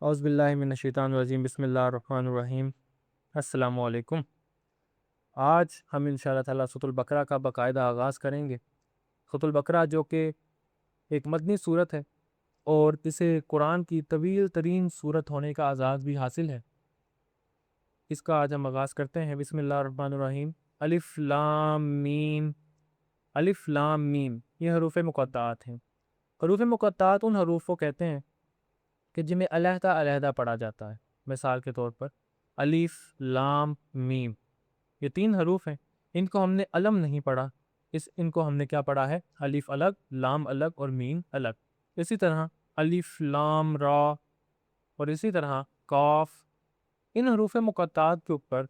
اعوذ باللہ من الشیطان الرجیم بسم اللہ الرحمن الرحیم السلام علیکم۔ آج ہم انشاءاللہ تعالیٰ سورۃ البقرہ کا باقاعدہ آغاز کریں گے۔ سورۃ البقرہ جو کہ ایک مدنی سورت ہے اور اسے قرآن کی طویل ترین سورت ہونے کا اعزاز بھی حاصل ہے۔ اس کا آج ہم آغاز کرتے ہیں۔ بسم اللہ الرحمن الرحیم۔ الف لام میم۔ الف لام میم یہ حروف مقطعات ہیں۔ حروف مقطعات ان حروف کو کہتے ہیں کہ جنہیں علیحدہ علیحدہ پڑھا جاتا ہے۔ مثال کے طور پر الف لام میم یہ 3 حروف ہیں، ان کو ہم نے علم نہیں پڑھا، ان کو ہم نے کیا پڑھا ہے؟ الف الگ، لام الگ اور میم الگ۔ اسی طرح الف لام را اور اسی طرح قاف۔ ان حروف مقطعات کے اوپر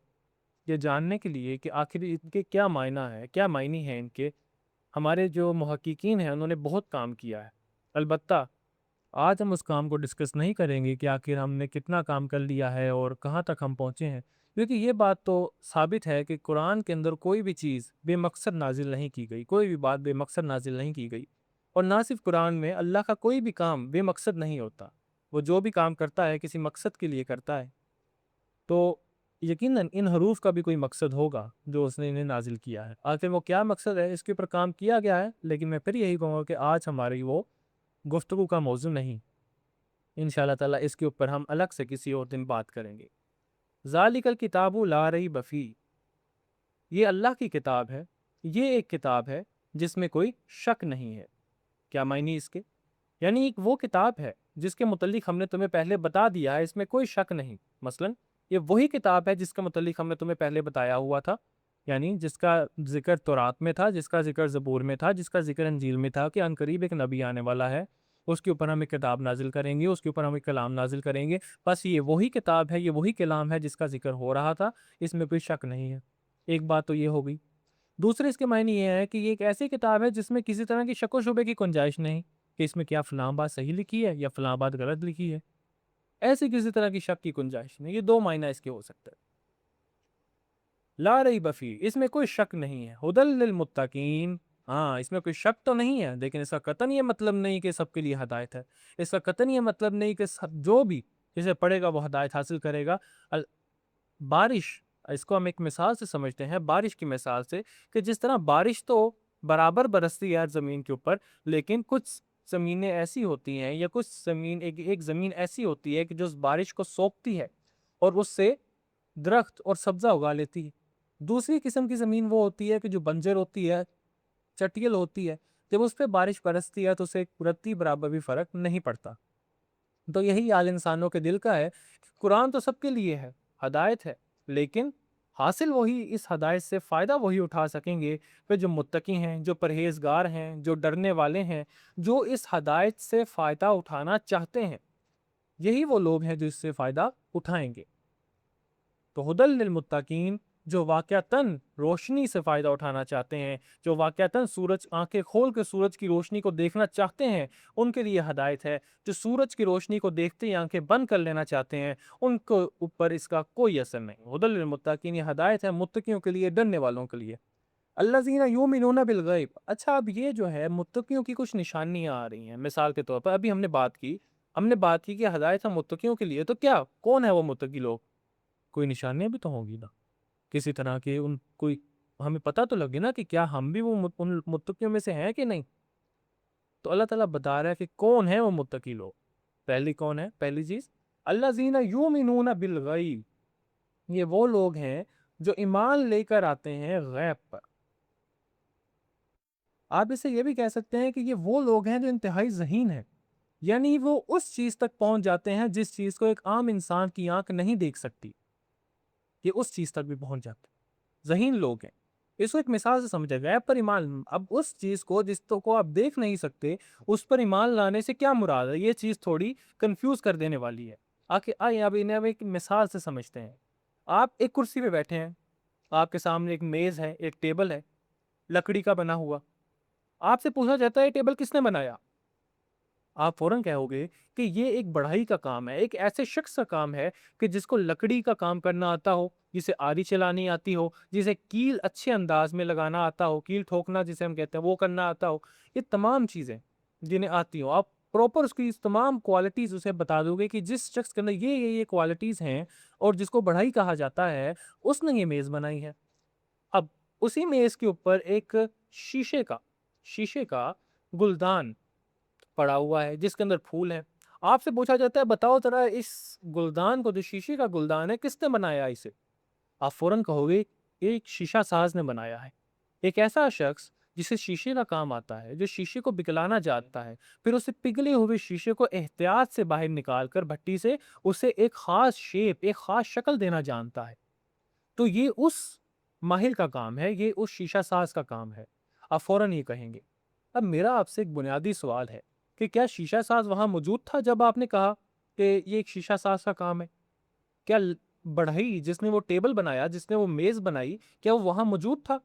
یہ جاننے کے لیے کہ آخر ان کے کیا معنی ہے ان کے، ہمارے جو محققین ہیں انہوں نے بہت کام کیا ہے۔ البتہ آج ہم اس کام کو ڈسکس نہیں کریں گے کہ آخر ہم نے کتنا کام کر لیا ہے اور کہاں تک ہم پہنچے ہیں، کیونکہ یہ بات تو ثابت ہے کہ قرآن کے اندر کوئی بھی چیز بے مقصد نازل نہیں کی گئی، کوئی بھی بات بے مقصد نازل نہیں کی گئی۔ اور نہ صرف قرآن میں، اللہ کا کوئی بھی کام بے مقصد نہیں ہوتا، وہ جو بھی کام کرتا ہے کسی مقصد کے لیے کرتا ہے۔ تو یقیناً ان حروف کا بھی کوئی مقصد ہوگا جو اس نے انہیں نازل کیا ہے۔ آخر وہ کیا مقصد ہے اس کے اوپر کام کیا گیا ہے، لیکن میں پھر یہی کہوں گا کہ آج ہماری وہ گفتگو کا موضوع نہیں۔ انشاءاللہ تعالیٰ اس کے اوپر ہم الگ سے کسی اور دن بات کریں گے۔ ذالک الکتاب لا ریب فیہ، یہ اللہ کی کتاب ہے، یہ ایک کتاب ہے جس میں کوئی شک نہیں ہے۔ کیا معنی اس کے؟ یعنی ایک وہ کتاب ہے جس کے متعلق ہم نے تمہیں پہلے بتا دیا ہے، اس میں کوئی شک نہیں۔ مثلا یہ وہی کتاب ہے جس کے متعلق ہم نے تمہیں پہلے بتایا ہوا تھا، یعنی جس کا ذکر تورات میں تھا، جس کا ذکر زبور میں تھا، جس کا ذکر انجیل میں تھا کہ عنقریب ایک نبی آنے والا ہے، اس کے اوپر ہم ایک کتاب نازل کریں گے، اس کے اوپر ہم ایک کلام نازل کریں گے۔ بس یہ وہی کتاب ہے، یہ وہی کلام ہے جس کا ذکر ہو رہا تھا، اس میں کوئی شک نہیں ہے۔ ایک بات تو یہ ہو گئی۔ دوسرے اس کے معنی یہ ہے کہ یہ ایک ایسی کتاب ہے جس میں کسی طرح کی شک و شبے کی گنجائش نہیں کہ اس میں کیا فلاں بات صحیح لکھی ہے یا فلاں بات غلط لکھی ہے، ایسی کسی طرح کی شک کی گنجائش نہیں۔ یہ 2 معنی اس کے ہو سکتا ہے۔ لا ریب فیہ، اس میں کوئی شک نہیں ہے۔ ھدی للمتقین، ہاں اس میں کوئی شک تو نہیں ہے، لیکن اس کا قطعاً یہ مطلب نہیں کہ سب کے لیے ہدایت ہے۔ اس کا قطعاً یہ مطلب نہیں کہ جو بھی اسے پڑھے گا وہ ہدایت حاصل کرے گا۔ بارش، اس کو ہم ایک مثال سے سمجھتے ہیں، بارش کی مثال سے، کہ جس طرح بارش تو برابر برستی ہے زمین کے اوپر، لیکن کچھ زمینیں ایسی ہوتی ہیں یا کچھ زمین ایک زمین ایسی ہوتی ہے کہ جو اس بارش کو سوکھتی ہے اور اس سے درخت اور سبزہ اگا لیتی ہے۔ دوسری قسم کی زمین وہ ہوتی ہے کہ جو بنجر ہوتی ہے، چٹیل ہوتی ہے، جب اس پہ بارش برستی ہے تو اسے رتی برابر بھی فرق نہیں پڑتا۔ تو یہی حال انسانوں کے دل کا ہے۔ قرآن تو سب کے لیے ہے، ہدایت ہے، لیکن حاصل وہی، اس ہدایت سے فائدہ وہی اٹھا سکیں گے کہ جو متقی ہیں، جو پرہیزگار ہیں، جو ڈرنے والے ہیں، جو اس ہدایت سے فائدہ اٹھانا چاہتے ہیں، یہی وہ لوگ ہیں جو اس سے فائدہ اٹھائیں گے۔ تو ھدی للمتقین، جو واقعتاً روشنی سے فائدہ اٹھانا چاہتے ہیں، جو واقعتاً آنکھیں کھول کے سورج کی روشنی کو دیکھنا چاہتے ہیں، ان کے لیے ہدایت ہے۔ جو سورج کی روشنی کو دیکھتے ہی آنکھیں بند کر لینا چاہتے ہیں، ان کو اوپر اس کا کوئی اثر نہیں۔ ھدی للمتقین، یہ ہدایت ہے متقیوں کے لیے، ڈرنے والوں کے لیے۔ الذین یؤمنون بالغیب، اچھا اب یہ جو ہے متقیوں کی کچھ نشانیاں آ رہی ہیں۔ مثال کے طور پر ابھی ہم نے بات کی کہ ہدایت ہے متقیوں کے لیے، تو کیا کون ہے وہ متقی لوگ؟ کوئی نشانیاں بھی تو ہوں گی نا، کسی طرح کے کوئی ہمیں پتہ تو لگے نا کہ کیا ہم بھی وہ ان متقیوں میں سے ہیں کہ نہیں۔ تو اللہ تعالیٰ بتا رہا ہے کہ کون ہے وہ متقی لوگ۔ پہلی چیز الذین یؤمنون بالغیب، یہ وہ لوگ ہیں جو ایمان لے کر آتے ہیں غیب پر۔ آپ اسے یہ بھی کہہ سکتے ہیں کہ یہ وہ لوگ ہیں جو انتہائی ذہین ہیں، یعنی وہ اس چیز تک پہنچ جاتے ہیں جس چیز کو ایک عام انسان کی آنکھ نہیں دیکھ سکتی، یہ اس چیز تک بھی پہنچ جاتے ہیں۔ ذہین لوگ ہیں۔ اس کو ایک مثال سے سمجھے، غیب پر ایمان، اب اس چیز کو جس کو آپ دیکھ نہیں سکتے اس پر ایمان لانے سے کیا مراد ہے؟ یہ چیز تھوڑی کنفیوز کر دینے والی ہے۔ آئیے اب انہیں ہم ایک مثال سے سمجھتے ہیں۔ آپ ایک کرسی پہ بیٹھے ہیں، آپ کے سامنے ایک میز ہے، ایک ٹیبل ہے، لکڑی کا بنا ہوا۔ آپ سے پوچھا جاتا ہے یہ ٹیبل کس نے بنایا؟ آپ فوراً کہو گے کہ یہ ایک بڑھائی کا کام ہے، ایک ایسے شخص کا کام ہے کہ جس کو لکڑی کا کام کرنا آتا ہو، جسے آری چلانی آتی ہو، جسے کیل اچھے انداز میں لگانا آتا ہو، کیل ٹھوکنا جسے ہم کہتے ہیں وہ کرنا آتا ہو۔ یہ تمام چیزیں جنہیں آتی ہو، آپ پراپر اس کی تمام کوالٹیز اسے بتا دو گے کہ جس شخص کے اندر یہ کوالٹیز ہیں اور جس کو بڑھائی کہا جاتا ہے، اس نے یہ میز بنائی ہے۔ اب اسی میز کے اوپر ایک شیشے کا گلدان پڑا ہوا ہے جس کے اندر پھول ہیں۔ آپ سے پوچھا جاتا ہے بتاؤ ذرا اس گلدان کو، جو شیشے کا گلدان ہے، کس نے بنایا اسے؟ آپ فوراً کہو گے ایک شیشہ ساز نے بنایا ہے، ایک ایسا شخص جسے شیشے کا کام آتا ہے، جو شیشے کو پگھلانا جانتا ہے، پھر اسے پگھلے ہوئے شیشے کو احتیاط سے باہر نکال کر بھٹی سے اسے ایک خاص شیپ، ایک خاص شکل دینا جانتا ہے۔ تو یہ اس ماہر کا کام ہے، یہ اس شیشہ ساز کا کام ہے۔ آپ فوراً یہ کہیں گے۔ اب میرا آپ سے ایک بنیادی سوال ہے کہ کیا شیشہ ساز وہاں موجود تھا جب آپ نے کہا کہ یہ ایک شیشہ ساز کا کام ہے؟ کیا بڑھئی جس نے وہ ٹیبل بنایا، جس نے وہ میز بنائی، کیا وہ وہاں موجود تھا؟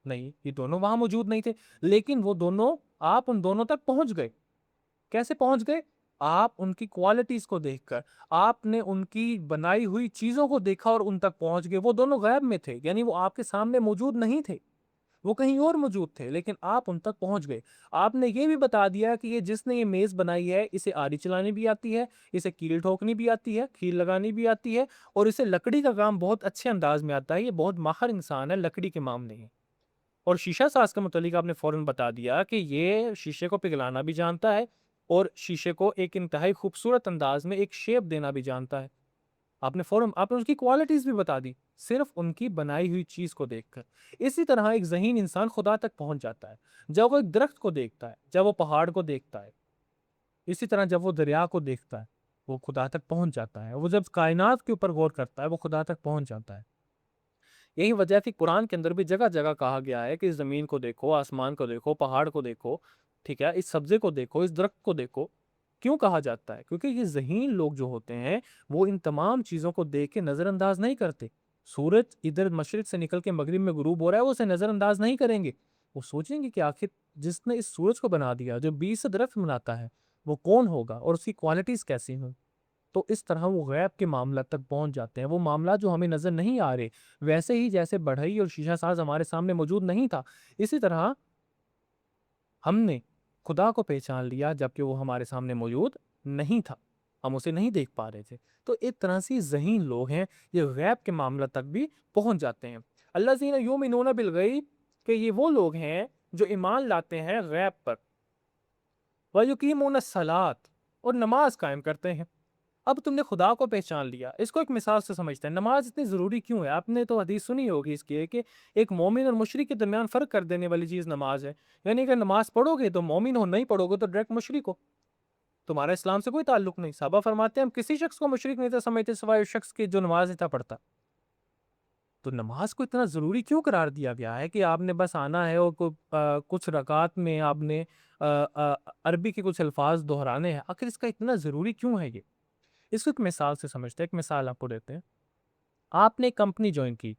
نہیں، یہ دونوں وہاں موجود نہیں تھے، لیکن وہ دونوں، آپ ان دونوں تک پہنچ گئے۔ کیسے پہنچ گئے؟ آپ ان کی کوالٹیز کو دیکھ کر، آپ نے ان کی بنائی ہوئی چیزوں کو دیکھا اور ان تک پہنچ گئے۔ وہ دونوں غیب میں تھے، یعنی وہ آپ کے سامنے موجود نہیں تھے، وہ کہیں اور موجود تھے، لیکن آپ ان تک پہنچ گئے۔ آپ نے یہ بھی بتا دیا کہ یہ جس نے یہ میز بنائی ہے، اسے آری چلانی بھی آتی ہے، اسے کیل ٹھوکنی بھی آتی ہے، کیل لگانی بھی آتی ہے، اور اسے لکڑی کا کام بہت اچھے انداز میں آتا ہے، یہ بہت ماہر انسان ہے لکڑی کے معاملے میں۔ اور شیشہ ساز کے متعلق آپ نے فوراً بتا دیا کہ یہ شیشے کو پگھلانا بھی جانتا ہے اور شیشے کو ایک انتہائی خوبصورت انداز میں ایک شیپ دینا بھی جانتا ہے۔ آپ نے اس کی کوالٹیز بھی بتا دی، صرف ان کی بنائی ہوئی چیز کو دیکھ کر۔ اسی طرح ایک ذہین انسان خدا تک پہنچ جاتا ہے جب وہ ایک درخت کو دیکھتا ہے، جب وہ پہاڑ کو دیکھتا ہے۔ اسی طرح جب وہ دریا کو دیکھتا ہے، وہ خدا تک پہنچ جاتا ہے۔ وہ جب کائنات کے اوپر غور کرتا ہے، وہ خدا تک پہنچ جاتا ہے۔ یہی وجہ تھی قرآن کے اندر بھی جگہ جگہ کہا گیا ہے کہ اس زمین کو دیکھو، آسمان کو دیکھو، پہاڑ کو دیکھو، ٹھیک ہے، اس سبزے کو دیکھو، اس درخت کو دیکھو۔ کیوں کہا جاتا ہے؟ کیونکہ یہ ذہین لوگ جو ہوتے ہیں وہ ان تمام چیزوں کو دیکھ کے نظر انداز نہیں کرتے۔ سورج ادھر مشرق سے نکل کے مغرب میں غروب ہو رہا ہے، وہ اسے نظر انداز نہیں کریں گے۔ وہ سوچیں گے کہ آخر جس نے اس سورج کو بنا دیا، جو بیج سے درخت بناتا ہے، وہ کون ہوگا اور اس کی کوالٹیز کیسی ہوں۔ تو اس طرح وہ غیب کے معاملات تک پہنچ جاتے ہیں، وہ معاملات جو ہمیں نظر نہیں آ رہے، ویسے ہی جیسے بڑھئی اور شیشہ ساز ہمارے سامنے موجود نہیں تھا، اسی طرح ہم نے خدا کو پہچان لیا جبکہ وہ ہمارے سامنے موجود نہیں تھا، ہم اسے نہیں دیکھ پا رہے تھے۔ تو ایک طرح سے ذہین لوگ ہیں، یہ غیب کے معاملات تک بھی پہنچ جاتے ہیں۔ الذین یؤمنون بالغیب، کہ یہ وہ لوگ ہیں جو ایمان لاتے ہیں غیب پر، وَيُقِيمُونَ الصَّلَاةَ، اور نماز قائم کرتے ہیں۔ اب تم نے خدا کو پہچان لیا، اس کو ایک مثال سے سمجھتے ہیں۔ نماز اتنی ضروری کیوں ہے؟ آپ نے تو حدیث سنی ہوگی اس کی کہ ایک مومن اور مشرک کے درمیان فرق کر دینے والی چیز نماز ہے۔ یعنی اگر نماز پڑھو گے تو مومن ہو، نہیں پڑھو گے تو ڈائریکٹ مشرک ہو، تمہارا اسلام سے کوئی تعلق نہیں۔ صحابہ فرماتے ہیں ہم کسی شخص کو مشرک نہیں تھا سمجھتے سوائے اس شخص کے جو نماز نہیں تھا پڑھتا۔ تو نماز کو اتنا ضروری کیوں قرار دیا گیا ہے کہ آپ نے بس آنا ہے اور کچھ رکعت میں آپ نے عربی کے کچھ الفاظ دہرانے ہیں؟ آخر اس کا اتنا ضروری کیوں ہے یہ؟ اس کو ایک مثال سے سمجھتے ہیں۔ ایک مثال آپ کو دیتے ہیں۔ آپ نے ایک کمپنی جوائن کی،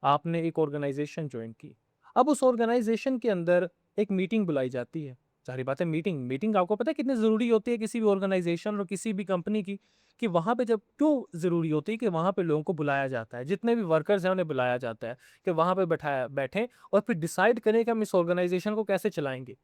آپ نے ایک آرگنائزیشن جوائن کی۔ اب اس آرگنائزیشن کے اندر ایک میٹنگ بلائی جاتی ہے۔ ظاہر بات ہے میٹنگ آپ کو پتہ ہے کتنی ضروری ہوتی ہے کسی بھی آرگنائزیشن اور کسی بھی کمپنی کی، کہ وہاں پہ جب کیوں ضروری ہوتی ہے کہ وہاں پہ لوگوں کو بلایا جاتا ہے، جتنے بھی ورکرز ہیں انہیں بلایا جاتا ہے کہ وہاں پہ بیٹھیں اور پھر ڈیسائیڈ کریں کہ ہم اس آرگنائزیشن کو کیسے چلائیں گے۔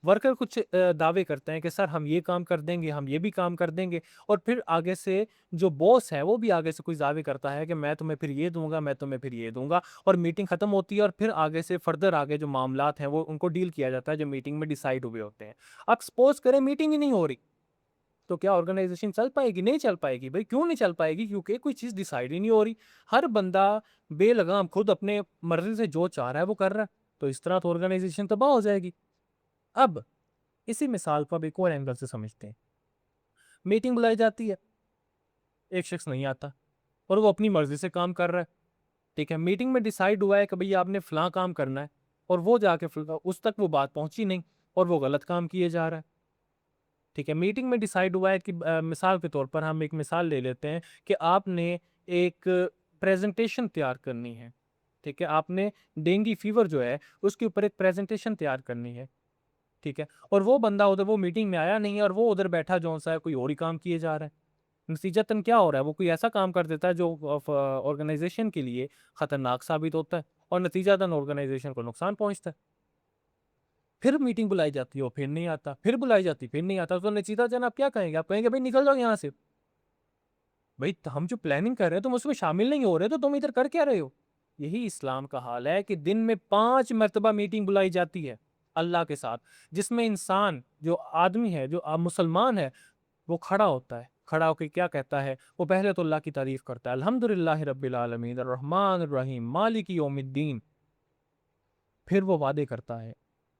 ورکر کچھ دعوے کرتے ہیں کہ سر ہم یہ کام کر دیں گے، ہم یہ بھی کام کر دیں گے، اور پھر آگے سے جو باس ہے وہ بھی آگے سے کوئی دعوے کرتا ہے کہ میں تمہیں پھر یہ دوں گا، میں تمہیں پھر یہ دوں گا، اور میٹنگ ختم ہوتی ہے اور پھر آگے سے فردر آگے جو معاملات ہیں وہ ان کو ڈیل کیا جاتا ہے جو میٹنگ میں ڈیسائیڈ ہوئے ہوتے ہیں۔ اب سپوز کریں میٹنگ ہی نہیں ہو رہی، تو کیا آرگنائزیشن چل پائے گی؟ نہیں چل پائے گی۔ بھائی کیوں نہیں چل پائے گی؟ کیونکہ کوئی چیز ڈیسائیڈ ہی نہیں ہو رہی، ہر بندہ بے لگام خود اپنے مرضی سے جو چاہ رہا ہے وہ کر رہا ہے، تو اس طرح تو آرگنائزیشن تباہ ہو جائے گی۔ اب اسی مثال کو اب ایک اور اینگل سے سمجھتے ہیں۔ میٹنگ بلائی جاتی ہے، ایک شخص نہیں آتا اور وہ اپنی مرضی سے کام کر رہا ہے، ٹھیک ہے۔ میٹنگ میں ڈیسائیڈ ہوا ہے کہ بھئی آپ نے فلاں کام کرنا ہے، اور وہ جا کے اس تک وہ بات پہنچی نہیں اور وہ غلط کام کیے جا رہا ہے، ٹھیک ہے۔ میٹنگ میں ڈیسائیڈ ہوا ہے کہ مثال کے طور پر ہم ایک مثال لے لیتے ہیں کہ آپ نے ایک پریزنٹیشن تیار کرنی ہے، ٹھیک ہے۔ آپ نے ڈینگی فیور جو ہے اس کے اوپر ایک پریزنٹیشن تیار کرنی ہے، ٹھیک ہے، اور وہ بندہ ادھر وہ میٹنگ میں آیا نہیں ہے اور وہ ادھر بیٹھا جو سا ہے کوئی اور ہی کام کیے جا رہا ہے۔ نتیجتاً کیا ہو رہا ہے؟ وہ کوئی ایسا کام کر دیتا ہے جو آرگنائزیشن کے لیے خطرناک ثابت ہوتا ہے اور نتیجتاً آرگنائزیشن کو نقصان پہنچتا ہے۔ پھر میٹنگ بلائی جاتی ہے وہ پھر نہیں آتا، پھر بلائی جاتی پھر نہیں آتا، تو نتیجہ جناب کیا کہیں گے؟ آپ کہیں گے بھائی نکل جاؤ یہاں سے، بھائی ہم جو پلاننگ کر رہے ہیں تم اس میں شامل نہیں ہو رہے، تو تم ادھر کر کیا رہے ہو؟ یہی اسلام کا حال ہے کہ دن میں 5 مرتبہ میٹنگ بلائی جاتی ہے اللہ کے ساتھ، جس میں انسان جو آدمی ہے، جو مسلمان ہے، وہ کھڑا ہوتا ہے، کھڑا ہو کے کیا کہتا ہے؟ وہ پہلے تو اللہ کی تعریف کرتا ہے، الحمدللہ رب العالمین الرحمن الرحیم مالک یوم الدین، پھر وہ وعدے کرتا ہے،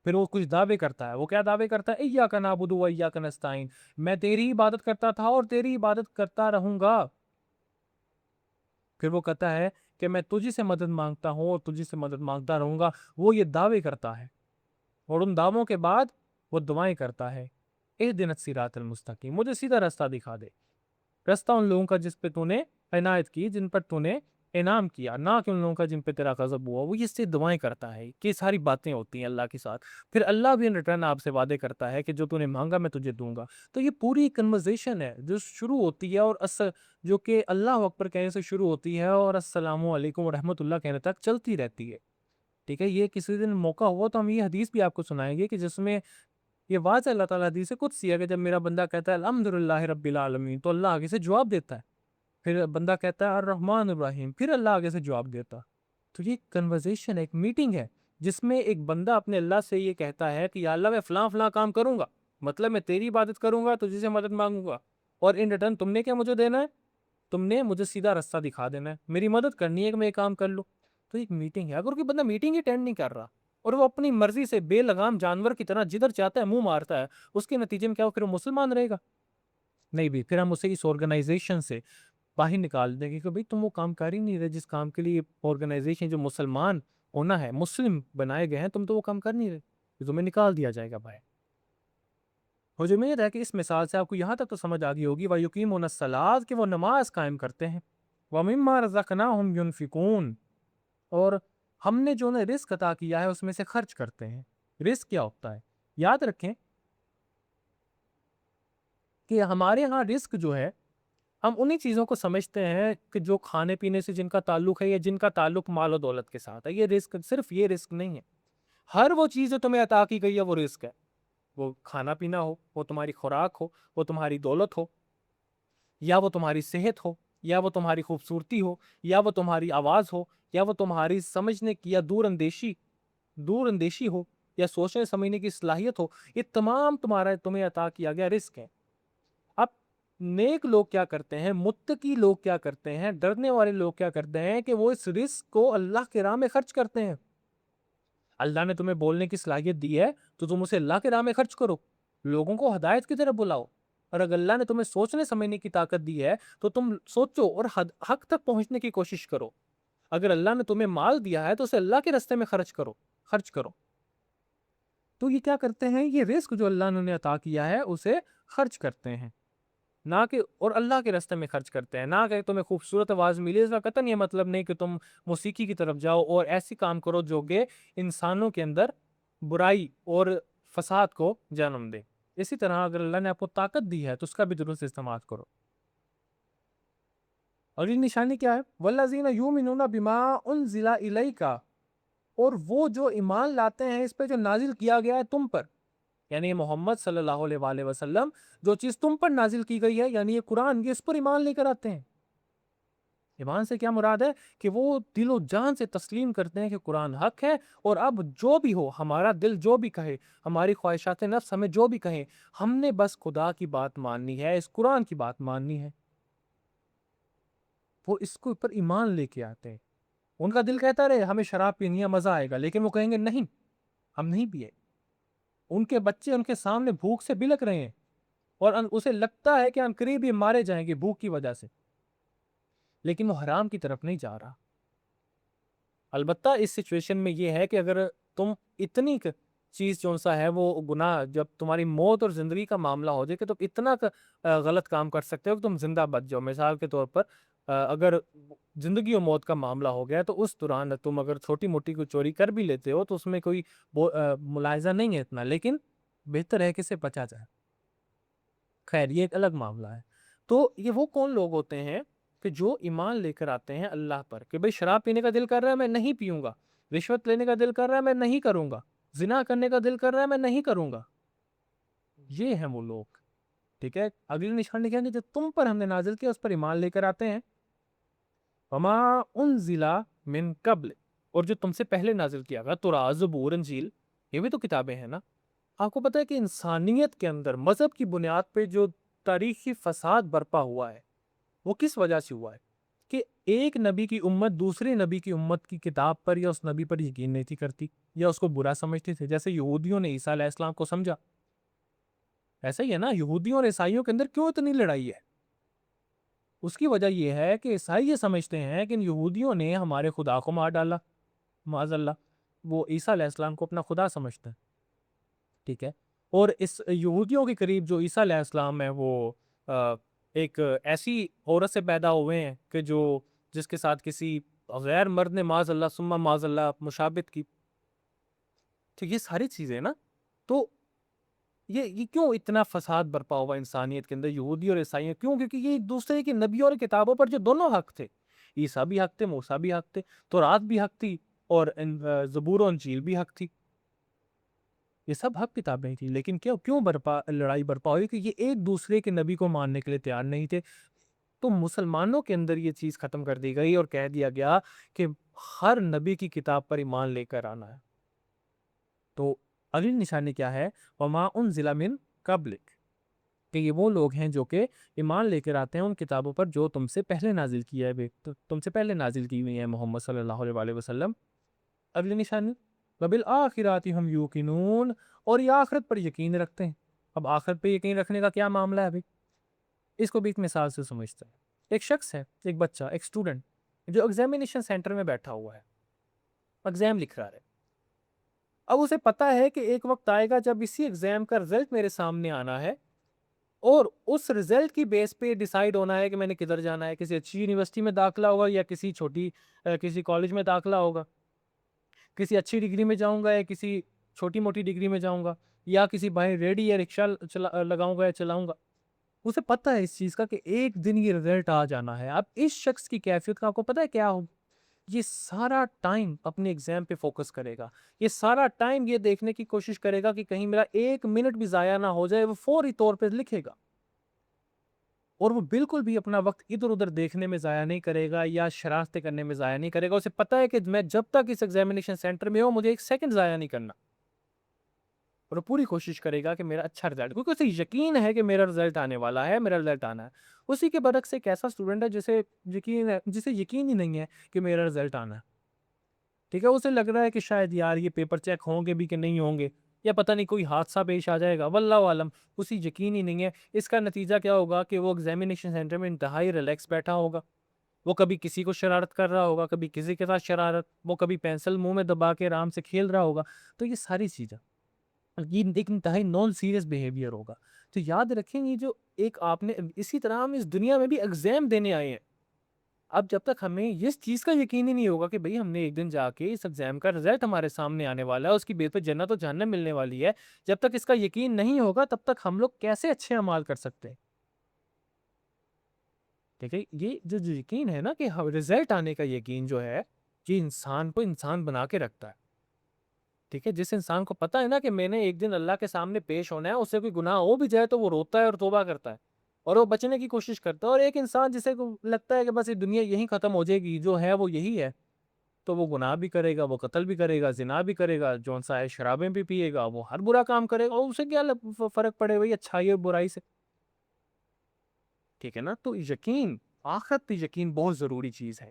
پھر وہ کچھ دعوے کرتا ہے۔ وہ کیا دعوے کرتا ہے؟ ایاک نعبد و ایاک نستعین، میں تیری عبادت کرتا تھا اور تیری عبادت کرتا رہوں گا۔ پھر وہ کہتا ہے کہ میں تجھی سے مدد مانگتا ہوں اور تجھی سے مدد مانگتا رہوں گا۔ وہ یہ دعوے کرتا ہے اور ان دعووں کے بعد وہ دعائیں کرتا ہے، اہدنا الصراط المستقیم، مجھے سیدھا راستہ دکھا دے، راستہ ان لوگوں کا جس پہ تو نے عنایت کی، جن پر تو نے انعام کیا، نہ کہ ان لوگوں کا جن پہ تیرا غضب ہوا۔ وہ یہ سے دعائیں کرتا ہے کہ ساری باتیں ہوتی ہیں اللہ کے ساتھ، پھر اللہ بھی ان ریٹرن آپ سے وعدے کرتا ہے کہ جو تو نے مانگا میں تجھے دوں گا۔ تو یہ پوری کنورزیشن ہے جو شروع ہوتی ہے، اور جو کہ اللہ اکبر کہنے سے شروع ہوتی ہے اور السلام علیکم ورحمۃ اللہ کہنے تک چلتی رہتی ہے، ٹھیک ہے؟ یہ کسی دن موقع ہوا تو ہم یہ حدیث بھی آپ کو سنائیں گے کہ جس میں یہ واضح اللہ تعالیٰ حدیث قدسی ہے کہ جب میرا بندہ کہتا ہے الحمدللہ رب العالمین، تو اللہ آگے سے جواب دیتا ہے، پھر بندہ کہتا ہے الرحمن الرحیم، پھر اللہ آگے سے جواب دیتا۔ تو یہ کنورزیشن ہے، ایک میٹنگ ہے جس میں ایک بندہ اپنے اللہ سے یہ کہتا ہے کہ یا اللہ میں فلاں فلاں کام کروں گا، مطلب میں تیری عبادت کروں گا، تجھے سے مدد مانگوں گا، اور ان ریٹرن تم نے کیا مجھے دینا ہے؟ تم نے مجھے سیدھا راستہ دکھا دینا ہے، میری مدد کرنی ہے کہ میں یہ کام کر لوں۔ تو ایک میٹنگ ہے، اگر کوئی بندہ میٹنگ ہی اٹینڈ نہیں کر رہا اور وہ اپنی مرضی سے بے لگام جانور کی طرح جدھر چاہتا ہے منہ مارتا ہے، اس کے نتیجے میں کیا ہو؟ پھر وہ مسلمان رہے گا؟ نہیں بھی، پھر ہم اسے اس آرگنائزیشن سے باہر نکال دیں گے کہ بھئی تم وہ کام کر ہی نہیں رہے جس کام کے لیے آرگنائزیشن جو مسلمان ہونا ہے، مسلم بنائے گئے ہیں، تم تو وہ کام کر نہیں رہے، تو تمہیں نکال دیا جائے گا باہر۔ مجھے امید ہے کہ اس مثال سے آپ کو یہاں تک تو سمجھ آ گئی ہوگی وَيُقِيمُونَ الصَّلَاةَ کہ وہ نماز قائم کرتے ہیں، وَمِمَّا رَزَقْنَاهُمْ يُنْفِقُونَ اور ہم نے جو انہیں رزق عطا کیا ہے اس میں سے خرچ کرتے ہیں۔ رزق کیا ہوتا ہے؟ یاد رکھیں کہ ہمارے ہاں رزق جو ہے، ہم انہی چیزوں کو سمجھتے ہیں کہ جو کھانے پینے سے جن کا تعلق ہے یا جن کا تعلق مال و دولت کے ساتھ ہے۔ یہ رزق صرف یہ رزق نہیں ہے، ہر وہ چیز جو تمہیں عطا کی گئی ہے وہ رزق ہے، وہ کھانا پینا ہو، وہ تمہاری خوراک ہو، وہ تمہاری دولت ہو، یا وہ تمہاری صحت ہو، یا وہ تمہاری خوبصورتی ہو، یا وہ تمہاری آواز ہو، یا وہ تمہاری سمجھنے کی یا دور اندیشی ہو، یا سوچنے سمجھنے کی صلاحیت ہو، یہ تمام تمہیں عطا کیا گیا رزق ہے۔ اب نیک لوگ کیا کرتے ہیں، متقی لوگ کیا کرتے ہیں، ڈرنے والے لوگ کیا کرتے ہیں کہ وہ اس رزق کو اللہ کے راہ میں خرچ کرتے ہیں۔ اللہ نے تمہیں بولنے کی صلاحیت دی ہے تو تم اسے اللہ کے راہ میں خرچ کرو، لوگوں کو ہدایت کی طرف بلاؤ، اور اگر اللہ نے تمہیں سوچنے سمجھنے کی طاقت دی ہے تو تم سوچو اور حق تک پہنچنے کی کوشش کرو۔ اگر اللہ نے تمہیں مال دیا ہے تو اسے اللہ کے راستے میں خرچ کرو۔ تو یہ کیا کرتے ہیں؟ یہ رزق جو اللہ نے انہیں عطا کیا ہے اسے خرچ کرتے ہیں، نہ کہ اور اللہ کے راستے میں خرچ کرتے ہیں، نہ کہ تمہیں خوبصورت آواز ملی، اس کا قطعاً یہ مطلب نہیں کہ تم موسیقی کی طرف جاؤ اور ایسی کام کرو جو کہ انسانوں کے اندر برائی اور فساد کو جنم دے۔ اسی طرح اگر اللہ نے آپ کو طاقت دی ہے تو اس کا بھی درست استعمال کرو۔ اور یہ نشانی کیا ہے؟ وَالَّذِينَ يُؤْمِنُونَ بِمَا أُنزِلَ إِلَيْكَ اور وہ جو ایمان لاتے ہیں اس پہ جو نازل کیا گیا ہے تم پر، یعنی محمد صلی اللہ علیہ وآلہ وسلم، جو چیز تم پر نازل کی گئی ہے یعنی یہ قرآن، یہ اس پر ایمان لے کر آتے ہیں۔ ایمان سے کیا مراد ہے؟ کہ وہ دل و جان سے تسلیم کرتے ہیں کہ قرآن حق ہے، اور اب جو بھی ہو، ہمارا دل جو بھی کہے، ہماری خواہشات نفس ہمیں جو بھی کہیں، ہم نے بس خدا کی بات ماننی ہے، اس قرآن کی بات ماننی ہے۔ وہ اس کو پر ایمان لے کے آتے ہیں۔ ان کا دل کہتا رہے ہمیں شراب پینی ہے، مزہ آئے گا، لیکن وہ کہیں گے نہیں، ہم نہیں پیے۔ ان کے بچے ان کے سامنے بھوک سے بلک رہے ہیں اور اسے لگتا ہے کہ عنقریب یہ مارے جائیں گے بھوک کی وجہ سے، لیکن وہ حرام کی طرف نہیں جا رہا۔ البتہ اس سچویشن میں یہ ہے کہ اگر تم اتنی چیز جو سا ہے وہ گناہ، جب تمہاری موت اور زندگی کا معاملہ ہو جائے کہ تم اتنا غلط کام کر سکتے ہو کہ تم زندہ بچ جاؤ۔ مثال کے طور پر اگر زندگی و موت کا معاملہ ہو گیا تو اس دوران تم اگر چھوٹی موٹی کوئی چوری کر بھی لیتے ہو تو اس میں کوئی ملاحظہ نہیں ہے اتنا، لیکن بہتر ہے کہ اسے بچا جائے۔ خیر یہ ایک الگ معاملہ ہے۔ تو یہ وہ کون لوگ ہوتے ہیں کہ جو ایمان لے کر آتے ہیں اللہ پر کہ بھئی شراب پینے کا دل کر رہا ہے میں نہیں پیوں گا، رشوت لینے کا دل کر رہا ہے میں نہیں کروں گا، زنا کرنے کا دل کر رہا ہے میں نہیں کروں گا. یہ ہیں وہ لوگ. ٹھیک ہے, اگلی نشانی کیا ہے کہ جو تم پر ہم نے نازل کیا اس پر ایمان لے کر آتے ہیں. وما انزل من قبل, اور جو تم سے پہلے نازل کیا گیا, تورات, زبور, انجیل, یہ بھی تو کتابیں ہیں نا. آپ کو پتہ ہے کہ انسانیت کے اندر مذہب کی بنیاد پہ جو تاریخی فساد برپا ہوا ہے وہ کس وجہ سے ہوا ہے کہ ایک نبی کی امت دوسرے نبی کی امت کی کتاب پر یا اس نبی پر یقین نہیں تھی کرتی یا اس کو برا سمجھتی تھی. جیسے یہودیوں نے عیسیٰ علیہ السلام کو سمجھا, ایسا ہی ہے نا. یہودیوں اور عیسائیوں کے اندر کیوں اتنی لڑائی ہے؟ اس کی وجہ یہ ہے کہ عیسائی یہ سمجھتے ہیں کہ ان یہودیوں نے ہمارے خدا کو مار ڈالا, معاذ اللہ. وہ عیسیٰ علیہ السلام کو اپنا خدا سمجھتے ہیں. ٹھیک ہے, اور اس یہودیوں کے قریب جو عیسیٰ علیہ السلام ہے وہ ایک ایسی عورت سے پیدا ہوئے ہیں کہ جس کے ساتھ کسی غیر مرد نے معاذ اللہ ثم معاذ اللہ مشابہت کی. تو یہ ساری چیزیں نا, تو یہ کیوں اتنا فساد برپا ہوا انسانیت کے اندر یہودی اور عیسائیوں؟ کیوں؟ کیونکہ یہ ایک دوسرے کی نبیوں اور کتابوں پر جو دونوں حق تھے, عیسیٰ بھی حق تھے, موسیٰ بھی حق تھے, تورات بھی حق تھی, اور زبور و انجیل بھی حق تھی. یہ سب حق کتابیں تھیں, لیکن کیوں لڑائی برپا ہوئی کہ یہ ایک دوسرے کے نبی کو ماننے کے لیے تیار نہیں تھے. تو مسلمانوں کے اندر یہ چیز ختم کر دی گئی اور کہہ دیا گیا کہ ہر نبی کی کتاب پر ایمان لے کر آنا ہے. تو اگلی نشانی کیا ہے؟ وما انزل من قبلک, کہ یہ وہ لوگ ہیں جو کہ ایمان لے کر آتے ہیں ان کتابوں پر جو تم سے پہلے نازل کیا ہے, تم سے پہلے نازل کی ہوئی ہیں محمد صلی اللہ علیہ وسلم. اگلی نشانی وبالآخرات ہم یوقنون, اور یہ آخرت پر یقین رکھتے ہیں. اب آخرت پہ یقین رکھنے کا کیا معاملہ ہے ابھی؟ اس کو بھی ایک مثال سے سمجھتے ہیں. ایک شخص ہے, ایک بچہ, ایک اسٹوڈنٹ جو ایگزامینیشن سینٹر میں بیٹھا ہوا ہے, ایگزام لکھ رہا ہے. اب اسے پتا ہے کہ ایک وقت آئے گا جب اسی ایگزام کا رزلٹ میرے سامنے آنا ہے اور اس رزلٹ کی بیس پہ ڈیسائیڈ ہونا ہے کہ میں نے کدھر جانا ہے. کسی اچھی یونیورسٹی میں داخلہ ہوگا یا کسی کالج میں داخلہ ہوگا, کسی اچھی ڈگری میں جاؤں گا یا کسی چھوٹی موٹی ڈگری میں جاؤں گا, یا کسی باہر ریڈی یا رکشہ لگاؤں گا یا چلاؤں گا. اسے پتہ ہے اس چیز کا کہ ایک دن یہ رزلٹ آ جانا ہے. اب اس شخص کی کیفیت کا آپ کو پتہ ہے کیا ہو؟ یہ سارا ٹائم اپنے ایگزام پہ فوکس کرے گا, یہ سارا ٹائم یہ دیکھنے کی کوشش کرے گا کہ کہیں میرا ایک منٹ بھی ضائع نہ ہو جائے. وہ فوری طور پہ لکھے گا, اور وہ بالکل بھی اپنا وقت ادھر ادھر دیکھنے میں ضائع نہیں کرے گا یا شرارتیں کرنے میں ضائع نہیں کرے گا. اسے پتہ ہے کہ میں جب تک اس ایگزامینیشن سینٹر میں ہوں مجھے ایک سیکنڈ ضائع نہیں کرنا, اور وہ پوری کوشش کرے گا کہ میرا اچھا رزلٹ, کیونکہ اسے یقین ہے کہ میرا رزلٹ آنے والا ہے, میرا رزلٹ آنا ہے. اسی کے برعکس ایک ایسا اسٹوڈنٹ ہے جسے یقین ہی نہیں ہے کہ میرا رزلٹ آنا ہے. ٹھیک ہے, اسے لگ رہا ہے کہ شاید یار یہ پیپر چیک ہوں گے بھی کہ نہیں ہوں گے, یا پتہ نہیں کوئی حادثہ پیش آ جائے گا, واللہ عالم. اسی یقین ہی نہیں ہے. اس کا نتیجہ کیا ہوگا کہ وہ ایگزامینیشن سینٹر میں انتہائی ریلیکس بیٹھا ہوگا. وہ کبھی کسی کو شرارت کر رہا ہوگا, کبھی کسی کے ساتھ شرارت, وہ کبھی پینسل منہ میں دبا کے آرام سے کھیل رہا ہوگا. تو یہ ساری چیزیں یہ ایک انتہائی نان سیریس بیہیویئر ہوگا. تو یاد رکھیں یہ جو ایک آپ نے, اسی طرح ہم اس دنیا میں بھی ایگزام دینے آئے ہیں. اب جب تک ہمیں اس چیز کا یقین ہی نہیں ہوگا کہ بھئی ہم نے ایک دن جا کے اس ایگزام کا رزلٹ ہمارے سامنے آنے والا ہے, اس کی بیس پہ جنت و جہنم ملنے والی ہے, جب تک اس کا یقین نہیں ہوگا تب تک ہم لوگ کیسے اچھے اعمال کر سکتے ہیں؟ ٹھیک ہے, یہ جو یقین ہے نا کہ رزلٹ آنے کا یقین جو ہے, یہ انسان کو انسان بنا کے رکھتا ہے. ٹھیک ہے, جس انسان کو پتا ہے نا کہ میں نے ایک دن اللہ کے سامنے پیش ہونا ہے, اس سے کوئی گناہ ہو بھی جائے تو وہ روتا ہے اور توبہ کرتا ہے اور وہ بچنے کی کوشش کرتا ہے. اور ایک انسان جسے لگتا ہے کہ بس یہ دنیا یہی ختم ہو جائے گی, جو ہے وہ یہی ہے, تو وہ گناہ بھی کرے گا, وہ قتل بھی کرے گا, زنا بھی کرے گا, جون سا ہے شرابیں بھی پیے گا, وہ ہر برا کام کرے گا. اور اسے کیا فرق پڑے بھائی اچھائی اور برائی سے؟ ٹھیک ہے نا. تو یقین, آخرت پہ یقین بہت ضروری چیز ہے.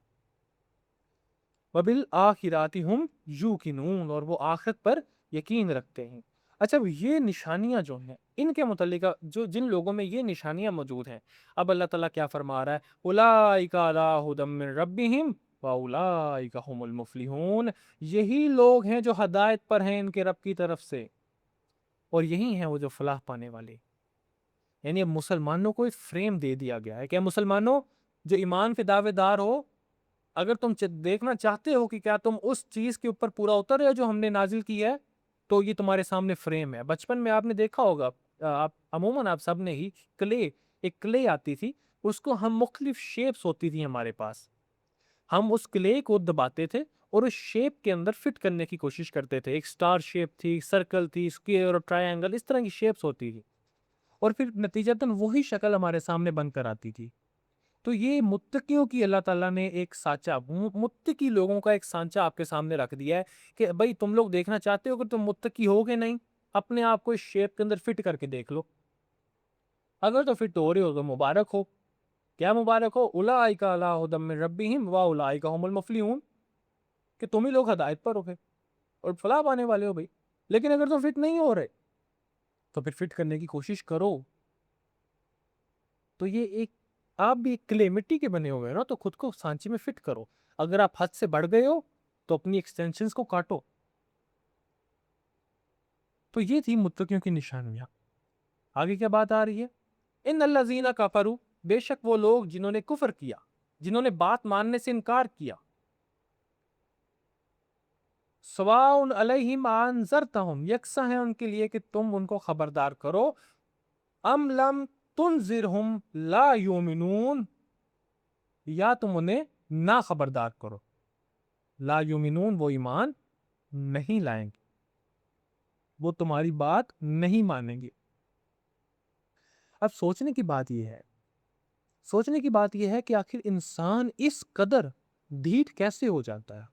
وبالآخرات ہم یوقنون, اور وہ آخرت پر یقین رکھتے ہیں. اچھا, یہ نشانیاں جو ہیں ان کے متعلق جن لوگوں میں یہ نشانیاں موجود ہیں, اب اللہ تعالیٰ کیا فرما رہا ہے؟ اولئک علی ھدی من ربہم واولئک ھم المفلحون. یہی لوگ ہیں جو ہدایت پر ہیں ان کے رب کی طرف سے, اور یہی ہیں وہ جو فلاح پانے والے. یعنی اب مسلمانوں کو ایک فریم دے دیا گیا ہے کہ مسلمانوں جو ایمان کے دعوے دار ہو, اگر تم دیکھنا چاہتے ہو کہ کیا تم اس چیز کے اوپر پورا اتر رہے ہو جو ہم نے نازل کی ہے, تو یہ تمہارے سامنے فریم ہے. بچپن میں آپ نے دیکھا ہوگا, عموماً آپ سب نے ہی, ایک کلے آتی تھی, اس کو ہم مختلف شیپس ہوتی تھی ہمارے پاس, ہم اس کلے کو دباتے تھے اور اس شیپ کے اندر فٹ کرنے کی کوشش کرتے تھے. ایک سٹار شیپ تھی، سرکل تھی، اسکوئر اور ٹرائنگل، اس طرح کی شیپس ہوتی تھی اور پھر نتیجتاً وہی شکل ہمارے سامنے بن کر آتی تھی. تو یہ متقیوں کی اللہ تعالیٰ نے ایک سانچہ، متقی لوگوں کا ایک سانچہ آپ کے سامنے رکھ دیا ہے کہ بھائی تم لوگ دیکھنا چاہتے ہو کہ تم متقی ہو کہ نہیں، اپنے آپ کو اس شیپ کے اندر فٹ کر کے دیکھ لو. اگر تو فٹ ہو رہے ہو تو مبارک ہو. کیا مبارک ہو؟ اولئک علی ھدی من ربہم واولئک ھم المفلحون، کہ تم ہی لوگ ہدایت پر ہو گئے اور فلاح پانے والے ہو بھائی. لیکن اگر تم فٹ نہیں ہو رہے تو پھر فٹ کرنے کی کوشش کرو. تو یہ ایک آپ بھی ایک کلے مٹی کے بنے ہوئے نا، تو خود کو سانچے میں فٹ کرو. اگر آپ حد سے بڑھ گئے ہو تو اپنی ایکسٹینشنز کو کاٹو. تو یہ تھی متقیوں کی نشانیاں. آگے کیا بات آ رہی ہے؟ ان الذین کفروا، بے شک وہ لوگ جنہوں نے کفر کیا، جنہوں نے بات ماننے سے انکار کیا. سواء علیہم انذرتہم، یکساں ہے ان کے لیے کہ تم ان کو خبردار کرو. ام لم تنذرہم لا یؤمنون، یا تم انہیں نہ خبردار کرو. لا یؤمنون، وہ ایمان نہیں لائیں گے، وہ تمہاری بات نہیں مانیں گے. اب سوچنے کی بات یہ ہے کہ آخر انسان اس قدر ڈھیٹ کیسے ہو جاتا ہے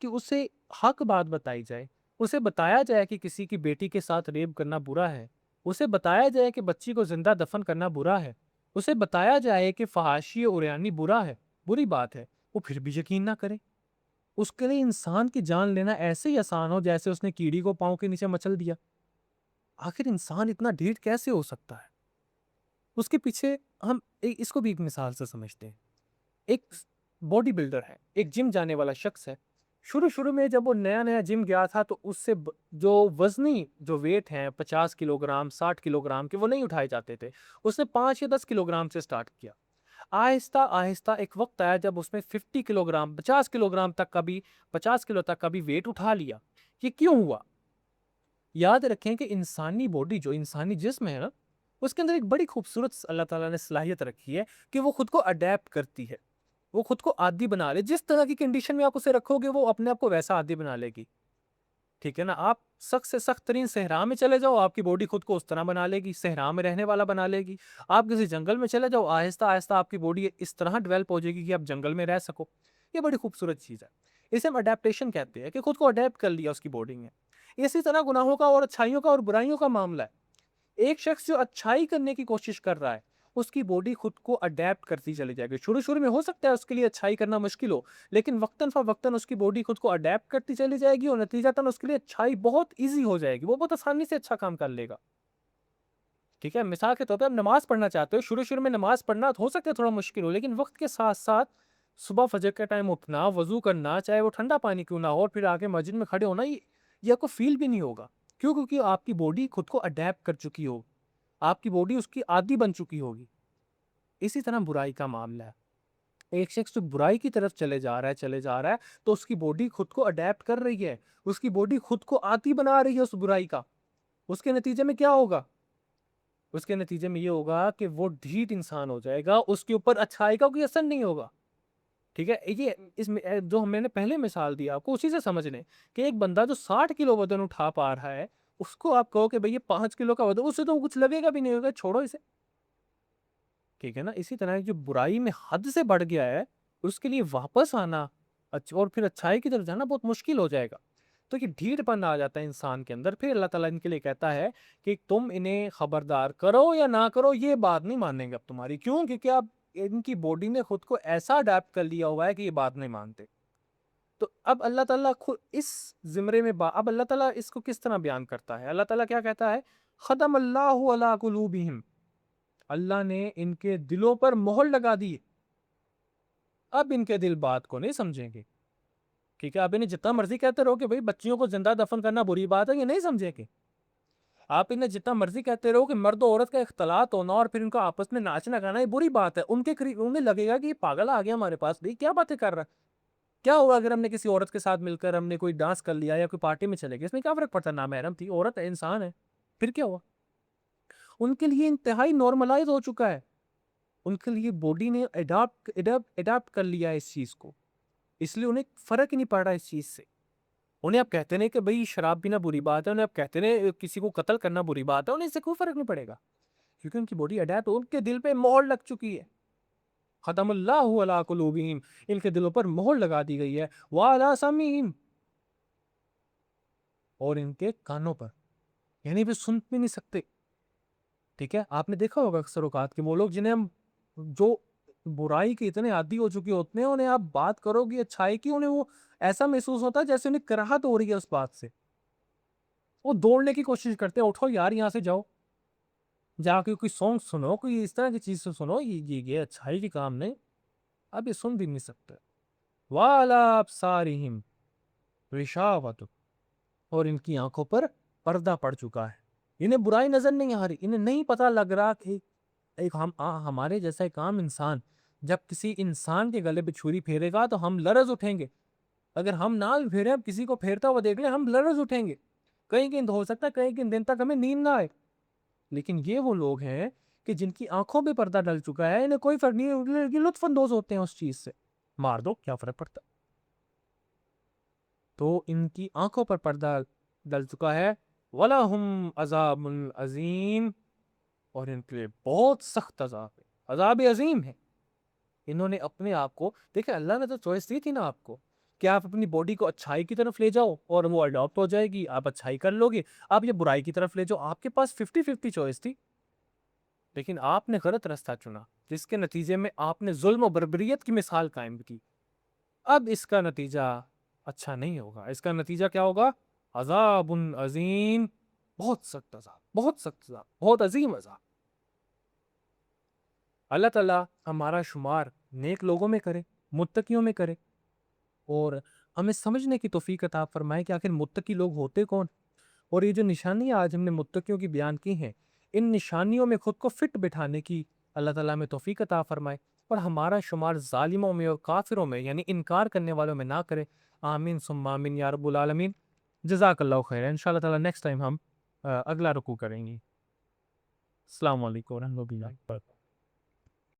کہ اسے حق بات بتائی جائے، اسے بتایا جائے کہ کسی کی بیٹی کے ساتھ ریپ کرنا برا ہے، اسے بتایا جائے کہ بچی کو زندہ دفن کرنا برا ہے، اسے بتایا جائے کہ فحاشی اور عریانی برا ہے، بری بات ہے، وہ پھر بھی یقین نہ کرے. اس کے لیے انسان کی جان لینا ایسے ہی آسان ہو جیسے اس نے کیڑی کو پاؤں کے نیچے مچل دیا. آخر انسان اتنا ڈھیٹ کیسے ہو سکتا ہے؟ اس کے پیچھے ہم اس کو بھی ایک مثال سے سمجھتے ہیں. ایک باڈی بلڈر ہے، ایک جم جانے والا شخص ہے. شروع میں جب وہ نیا جم گیا تھا تو اس سے جو وزنی جو ویٹ ہیں 50 کلو گرام 60 کلو گرام کے، وہ نہیں اٹھائے جاتے تھے. اس نے 5 یا 10 کلو گرام سے سٹارٹ کیا. آہستہ آہستہ ایک وقت آیا جب اس نے 50 کلو گرام 50 کلو گرام تک کا بھی 50 کلو تک کا بھی ویٹ اٹھا لیا. یہ کیوں ہوا؟ یاد رکھیں کہ انسانی باڈی، جو انسانی جسم ہے نا، اس کے اندر ایک بڑی خوبصورت اللہ تعالیٰ نے صلاحیت رکھی ہے کہ وہ خود کو اڈیپٹ کرتی ہے، وہ خود کو عادی بنا لے. جس طرح کی کنڈیشن میں آپ اسے رکھو گے وہ اپنے آپ کو ویسا عادی بنا لے گی. ٹھیک ہے نا؟ آپ سخت سے سخت ترین صحرا میں چلے جاؤ، آپ کی باڈی خود کو اس طرح بنا لے گی، صحرا میں رہنے والا بنا لے گی. آپ کسی جنگل میں چلے جاؤ، آہستہ آہستہ آپ کی باڈی اس طرح ڈیولپ ہو جائے گی کہ آپ جنگل میں رہ سکو. یہ بڑی خوبصورت چیز ہے. اسے ہم اڈیپٹیشن کہتے ہیں کہ خود کو اڈیپٹ کر لیا اس کی باڈی نے. اسی طرح گناہوں کا اور اچھائیوں کا اور برائیوں کا معاملہ ہے. ایک شخص جو اچھائی کرنے کی کوشش کر رہا ہے، اس کی باڈی خود کو اڈیپٹ کرتی چلی جائے گی. شروع میں ہو سکتا ہے اس کے لیے اچھائی کرنا مشکل ہو، لیکن وقتاً فوقتاً اس کی باڈی خود کو اڈیپٹ کرتی چلی جائے گی اور نتیجتاً اس کے لیے اچھائی بہت ایزی ہو جائے گی، وہ بہت آسانی سے اچھا کام کر لے گا. ٹھیک ہے؟ مثال کے طور پہ آپ نماز پڑھنا چاہتے ہو، شروع میں نماز پڑھنا ہو سکتا ہے تھوڑا مشکل ہو، لیکن وقت کے ساتھ ساتھ صبح فجر کے ٹائم اٹھنا، وضو کرنا، چاہے وہ ٹھنڈا پانی کیوں نہ ہو، اور پھر آگے مسجد میں کھڑے ہونا، یہ آپ کو فیل بھی نہیں ہوگا. کیوں؟ کیونکہ آپ کی باڈی خود کو اڈیپٹ کر چکی ہو، آپ کی باڈی اس کی عادی بن چکی ہوگی. اسی طرح برائی کا معاملہ ہے. ایک شخص جو برائی کی طرف چلے جا رہا ہے تو اس کی باڈی خود کو اڈیپٹ کر رہی ہے، اس کی باڈی خود کو عادی بنا رہی ہے اس برائی کا. اس کے نتیجے میں کیا ہوگا؟ اس کے نتیجے میں یہ ہوگا کہ وہ ڈھیٹ انسان ہو جائے گا، اس کے اوپر اچھائی کا کوئی اثر نہیں ہوگا. ٹھیک ہے؟ یہ اس میں جو میں نے پہلے مثال دیا آپ کو، اسی سے سمجھ لیں کہ ایک بندہ جو 60 کلو وزن اٹھا پا رہا ہے، اس کو آپ کہو کہ بھئی یہ 5 کلو کا وزن، اس سے تو کچھ لگے گا بھی نہیں، ہوگا چھوڑو اسے. ٹھیک ہے نا؟ اسی طرح جو برائی میں حد سے بڑھ گیا ہے، اس کے لیے واپس آنا اور پھر اچھائی کی طرف جانا بہت مشکل ہو جائے گا. تو یہ ڈھیٹ پن آ جاتا ہے انسان کے اندر. پھر اللہ تعالیٰ ان کے لیے کہتا ہے کہ تم انہیں خبردار کرو یا نہ کرو، یہ بات نہیں مانیں گے اب تمہاری. کیوں؟ کیونکہ اب ان کی باڈی نے خود کو ایسا اڈیپٹ کر لیا ہوا ہے کہ یہ بات نہیں مانتے. تو اب اللہ تعالیٰ خود اس زمرے میں اب اللہ تعالیٰ اس کو کس طرح بیان کرتا ہے؟ اللہ تعالیٰ کیا کہتا ہے؟ ختم اللہ علی قلوبہم، اللہ نے ان کے دلوں پر مہر لگا دی. اب ان کے دل بات کو نہیں سمجھیں گے. ٹھیک ہے؟ اب انہیں جتنا مرضی کہتے رہو کہ بھئی بچیوں کو زندہ دفن کرنا بری بات ہے، یہ نہیں سمجھیں گے. آپ انہیں جتنا مرضی کہتے رہو کہ مرد و عورت کا اختلاط ہونا اور پھر ان کو آپس میں ناچنا گانا یہ بری بات ہے، ان کے قریب انہیں لگے گا کہ یہ پاگل آ گیا ہمارے پاس، بھئی کیا باتیں کر رہا ہے. کیا ہوگا اگر ہم نے کسی عورت کے ساتھ مل کر ہم نے کوئی ڈانس کر لیا یا کوئی پارٹی میں چلے گئے؟ اس میں کیا فرق پڑتا ہے؟ نامحرم تھی، عورت ہے، انسان ہے، پھر کیا ہوا؟ ان کے لیے انتہائی نارملائز ہو چکا ہے. ان کے لیے باڈی نے اڈاپٹ کر لیا ہے اس چیز کو. اس لیے انہیں فرق ہی نہیں پڑ رہا اس چیز سے. انہیں آپ کہتے ہیں کہ بھئی شراب پینا بری بات ہے, انہیں آپ کہتے ہیں کسی کو قتل کرنا بری بات ہے, انہیں اس سے کوئی فرق نہیں پڑے گا, کیونکہ ان کی باڈی اڈیپٹ, ان کے دل پہ مہر لگ چکی ہے. ختم اللہ علی قلوبہم, ان کے دلوں پر مہر لگا دی گئی ہے, وعلی سمعہم, اور ان کے کانوں پر, یعنی وہ سن بھی نہیں سکتے. ٹھیک ہے, آپ نے دیکھا ہوگا اکثر اوقات کہ وہ لوگ جنہیں ہم جو برائی کے اتنے عادی ہو چکے ہوتے ہیں, انہیں آپ بات کرو گی اچھائی کی, انہیں وہ ایسا محسوس ہوتا ہے جیسے انہیں کراہت ہو رہی ہے اس بات سے. وہ دوڑنے کی کوشش کرتے ہیں, اٹھو یار یہاں سے جاؤ, جا کے کوئی سانگ سنو, کوئی اس طرح کی چیز سے سنو, یہ اچھائی کی کام نہیں. اب یہ سن بھی نہیں سکتے. وَعَلَىٰ أَبْصَارِهِمْ غِشَاوَةٌ, اور ان کی آنکھوں پر پردہ پڑ چکا ہے. انہیں برائی نظر نہیں آ رہی, انہیں نہیں پتا لگ رہا کہ ہمارے جیسا ایک عام انسان جب کسی انسان کے گلے پہ چھری پھیرے گا تو ہم لرز اٹھیں گے. اگر ہم نہ بھی پھیرے, اب کسی کو پھیرتا ہوا دیکھ لیں, ہم لرز اٹھیں گے. کئی کئی ہو سکتا ہے کئی کئی دن تک ہمیں نیند نہ آئے. لیکن یہ وہ لوگ ہیں کہ جن کی آنکھوں پہ پردہ ڈل چکا ہے, انہیں کوئی فرق نہیں, یہ لطف اندوز ہوتے ہیں اس چیز سے. مار دو, کیا فرق پڑتا. تو ان کی آنکھوں پر پردہ ڈل چکا ہے. وَلَهُمْ عَذَابٌ عَظِيمٌ, اور ان کے لیے بہت سخت عذاب ہے, عذاب عظیم ہے. انہوں نے اپنے آپ کو, دیکھیں اللہ نے تو چوائس دی تھی نا آپ کو, کہ آپ اپنی باڈی کو اچھائی کی طرف لے جاؤ اور وہ اڈاپٹ ہو جائے گی, آپ اچھائی کر لو گے. آپ یہ برائی کی طرف لے جاؤ, آپ کے پاس 50-50 چوائس تھی. لیکن آپ نے غلط راستہ چنا, جس کے نتیجے میں آپ نے ظلم و بربریت کی مثال قائم کی. اب اس کا نتیجہ اچھا نہیں ہوگا. اس کا نتیجہ کیا ہوگا؟ عذاب عظیم, بہت سخت عذاب, بہت سخت عذاب, بہت عظیم عذاب. اللہ تعالیٰ ہمارا شمار نیک لوگوں میں کرے, متقیوں میں کرے, اور ہمیں سمجھنے کی توفیق عطا فرمائے کہ آخر متقی لوگ ہوتے کون. اور یہ جو نشانیاں آج ہم نے متقیوں کی بیان کی ہیں, ان نشانیوں میں خود کو فٹ بٹھانے کی اللہ تعالیٰ میں توفیق عطا فرمائے, اور ہمارا شمار ظالموں میں اور کافروں میں یعنی انکار کرنے والوں میں نہ کرے. آمین ثم آمین یا رب العالمین. جزاک اللہ خیر. انشاءاللہ تعالیٰ نیکسٹ ٹائم ہم اگلا رکوع کریں گے. السلام علیکم ورحمۃ اللہ.